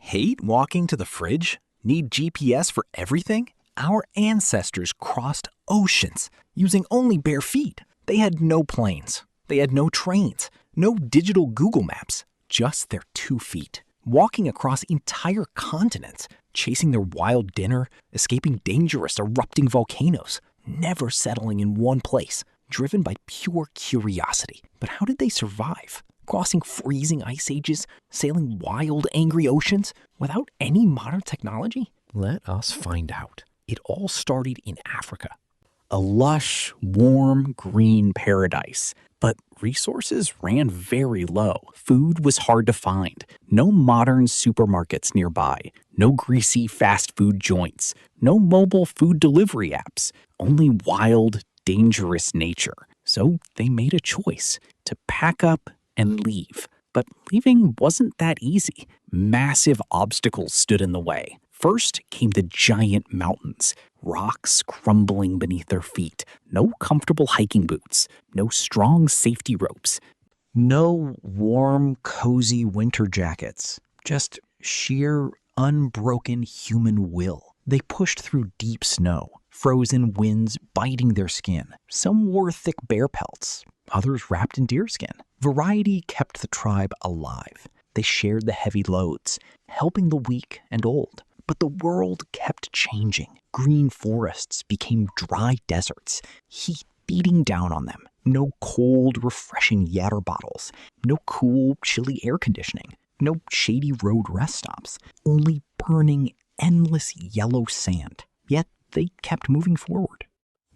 Hate walking to the fridge? Need GPS for everything? Our ancestors crossed oceans using only bare feet. They had no planes. They had no trains. No digital Google Maps. Just their 2 feet. Walking across entire continents. Chasing their wild dinner. Escaping dangerous erupting volcanoes. Never settling in one place. Driven by pure curiosity. But how did they survive? Crossing freezing ice ages, sailing wild, angry oceans, without any modern technology? Let us find out. It all started in Africa. A lush, warm, green paradise. But resources ran very low. Food was hard to find. No modern supermarkets nearby. No greasy fast food joints. No mobile food delivery apps. Only wild, dangerous nature. So they made a choice to pack up and leave. But leaving wasn't that easy. Massive obstacles stood in the way. First came the giant mountains, rocks crumbling beneath their feet, no comfortable hiking boots, no strong safety ropes, no warm, cozy winter jackets, just sheer, unbroken human will. They pushed through deep snow, frozen winds biting their skin. Some wore thick bear pelts, others wrapped in deerskin. Variety kept the tribe alive. They shared the heavy loads, helping the weak and old. But the world kept changing. Green forests became dry deserts, heat beating down on them. No cold, refreshing yatter bottles. No cool, chilly air conditioning. No shady road rest stops. Only burning, endless yellow sand. Yet they kept moving forward.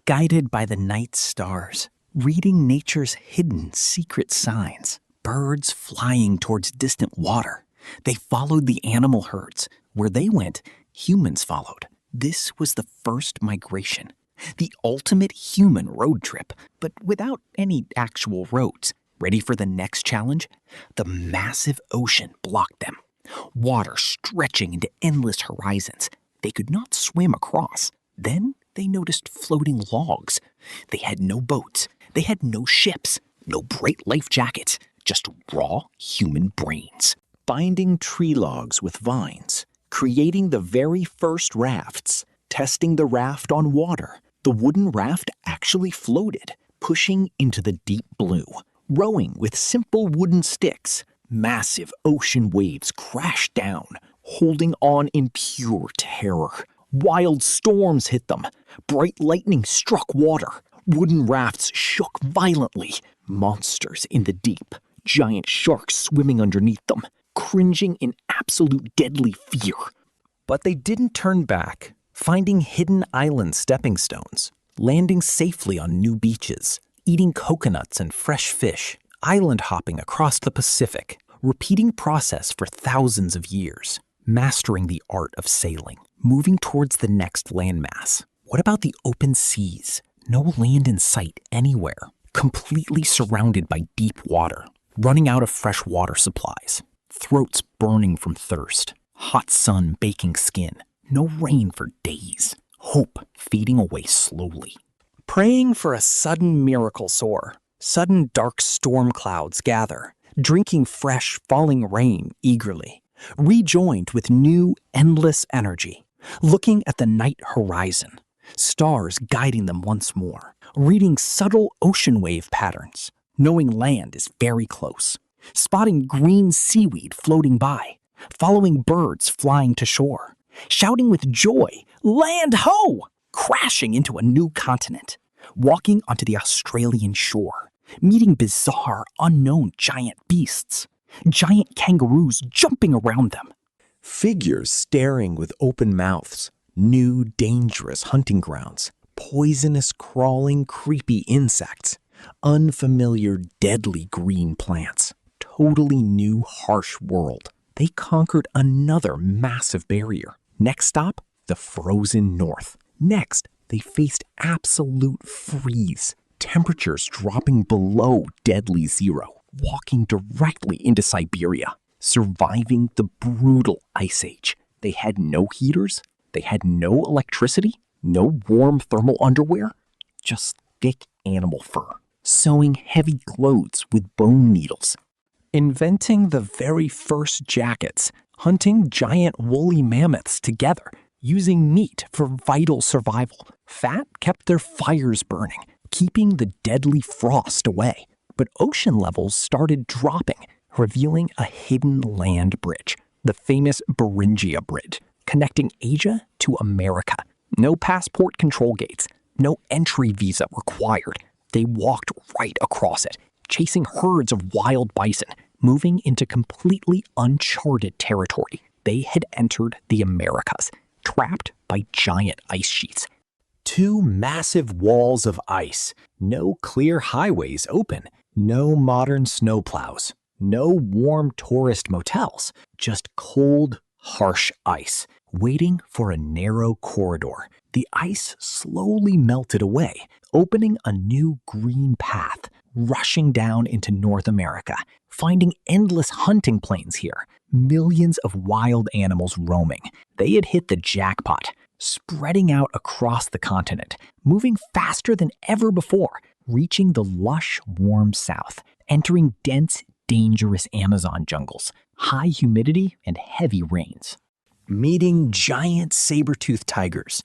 Guided by the night stars, reading nature's hidden, secret signs. Birds flying towards distant water. They followed the animal herds. Where they went, humans followed. This was the first migration. The ultimate human road trip, but without any actual roads. Ready for the next challenge? The massive ocean blocked them. Water stretching into endless horizons. They could not swim across. Then they noticed floating logs. They had no boats. They had no ships. No bright life jackets. Just raw human brains. Binding tree logs with vines. Creating the very first rafts. Testing the raft on water. The wooden raft actually floated, pushing into the deep blue. Rowing with simple wooden sticks. Massive ocean waves crashed down, holding on in pure terror. Wild storms hit them. Bright lightning struck water. Wooden rafts shook violently. Monsters in the deep. Giant sharks swimming underneath them, cringing in absolute deadly fear. But they didn't turn back, finding hidden island stepping stones, landing safely on new beaches, eating coconuts and fresh fish, island hopping across the Pacific, repeating process for thousands of years, mastering the art of sailing, moving towards the next landmass. What about the open seas? No land in sight anywhere, completely surrounded by deep water, running out of fresh water supplies, throats burning from thirst, hot sun baking skin, no rain for days, hope fading away slowly. Praying for a sudden miracle soar, sudden dark storm clouds gather, drinking fresh falling rain eagerly, rejoined with new endless energy, looking at the night horizon, stars guiding them once more, reading subtle ocean wave patterns, knowing land is very close, spotting green seaweed floating by, following birds flying to shore, shouting with joy, "Land ho!" crashing into a new continent, walking onto the Australian shore, meeting bizarre, unknown giant beasts, giant kangaroos jumping around them, figures staring with open mouths, new dangerous hunting grounds, poisonous crawling creepy insects, unfamiliar deadly green plants, totally new harsh world. They conquered another massive barrier. Next stop, the frozen north. Next, they faced absolute freeze, temperatures dropping below deadly zero, walking directly into Siberia, surviving the brutal ice age. They had no heaters, they had no electricity, no warm thermal underwear, just thick animal fur, sewing heavy clothes with bone needles. inventing the very first jackets, hunting giant woolly mammoths together, using meat for vital survival. Fat kept their fires burning, keeping the deadly frost away. But ocean levels started dropping, revealing a hidden land bridge, the famous Beringia Bridge, connecting Asia to America. No passport control gates, no entry visa required. They walked right across it, chasing herds of wild bison, moving into completely uncharted territory. They had entered the Americas, trapped by giant ice sheets. Two massive walls of ice, no clear highways open, no modern snowplows, no warm tourist motels, just cold, harsh ice, waiting for a narrow corridor. The ice slowly melted away, opening a new green path, rushing down into North America, finding endless hunting plains here, millions of wild animals roaming. They had hit the jackpot, spreading out across the continent, moving faster than ever before, reaching the lush, warm south, entering dense, dangerous Amazon jungles, high humidity and heavy rains. Meeting giant saber-toothed tigers,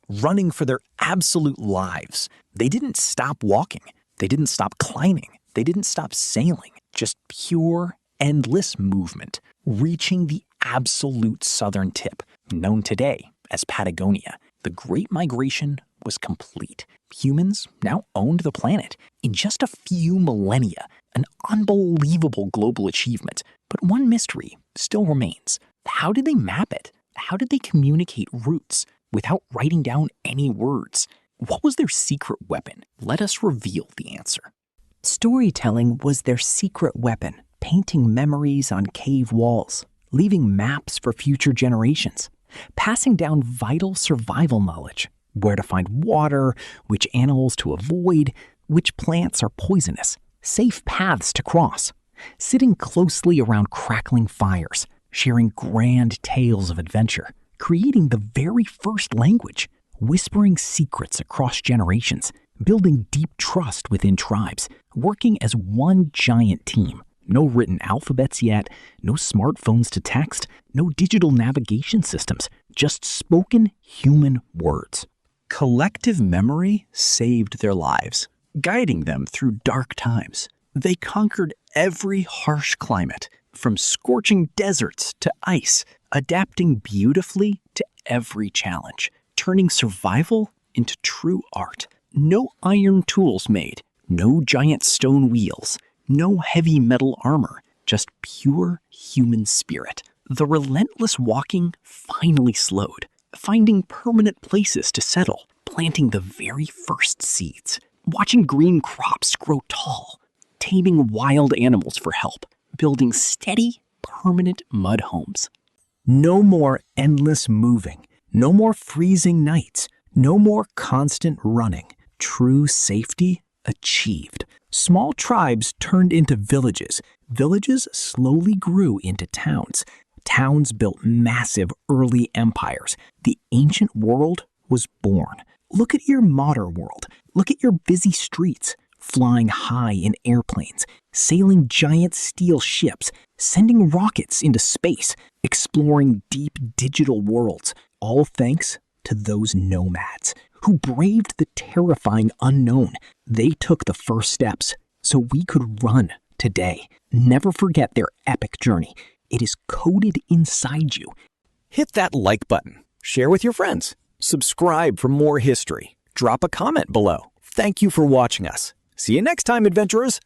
running for their absolute lives. They didn't stop walking. They didn't stop climbing. They didn't stop sailing. Just pure, endless movement, reaching the absolute southern tip, known today as Patagonia. The Great Migration was complete. Humans now owned the planet in just a few millennia, an unbelievable global achievement. But one mystery still remains. How did they map it? How did they communicate routes without writing down any words? What was their secret weapon? Let us reveal the answer. Storytelling was their secret weapon, painting memories on cave walls, leaving maps for future generations, passing down vital survival knowledge, where to find water, which animals to avoid, which plants are poisonous, safe paths to cross, sitting closely around crackling fires, sharing grand tales of adventure, creating the very first language, whispering secrets across generations, building deep trust within tribes, working as one giant team. No written alphabets yet, no smartphones to text, no digital navigation systems, just spoken human words. Collective memory saved their lives, guiding them through dark times. They conquered every harsh climate, from scorching deserts to ice, adapting beautifully to every challenge, turning survival into true art. No iron tools made, no giant stone wheels, no heavy metal armor, just pure human spirit. The relentless walking finally slowed, finding permanent places to settle, planting the very first seeds, watching green crops grow tall, taming wild animals for help, building steady, permanent mud homes. No more endless moving, no more freezing nights, no more constant running. True safety achieved. Small tribes turned into villages. Villages slowly grew into towns. Towns built massive early empires. The ancient world was born. Look at your modern world. Look at your busy streets, flying high in airplanes, sailing giant steel ships, sending rockets into space, exploring deep digital worlds, all thanks to those nomads who braved the terrifying unknown. They took the first steps so we could run today. Never forget their epic journey. It is coded inside you. Hit that like button, share with your friends, subscribe for more history, drop a comment below. Thank you for watching us. See you next time, adventurers!